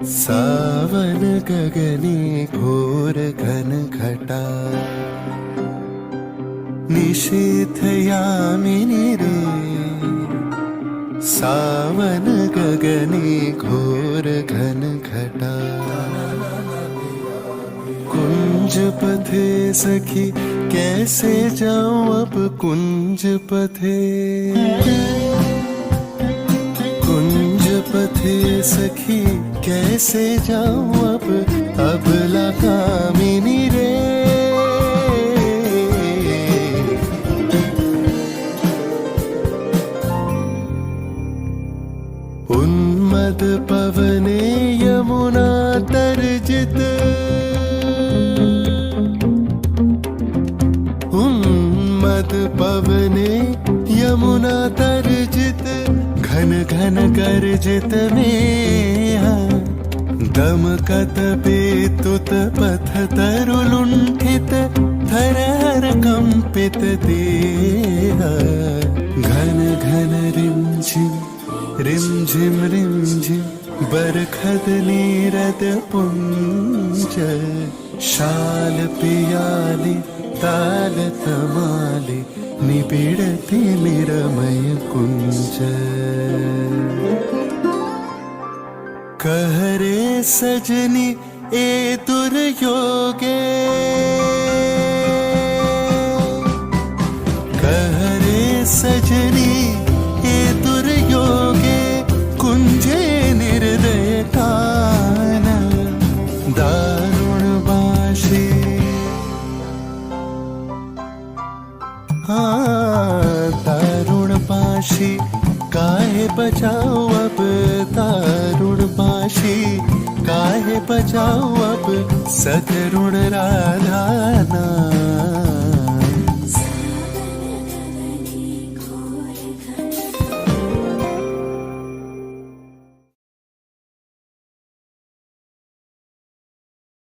सावन गगने घोर घन घटा निशीथ यामिनी रे। सावन गगने घोर घन घटा कुंज पथे सखी कैसे जाऊं अब कुंज पथे। कुंज पथे सखी कैसे जाऊं अब कामिनी रे। उन्मद पवने यमुना तर्जित उन्मद पवने यमुना तर्जित घन घन गर्जित में दमकत बेतुत पथ तरुलुंठित थरहर कंपित देह। घन घन रिमझिम रिमझिम बरखद नीरद पुंज। शाल पियाली ताल तमाली निबिड़ती निरमय कुंज। कहरे सजनी ए दुर्योगे कहरे सजनी ए दुर्योगे कुंजे निर्दय कान। दारुण बाशी दारुण बाशी काहे बचाओ अब। दारुण बाशी काहे बचाओ अब सतरुण राधा नाम।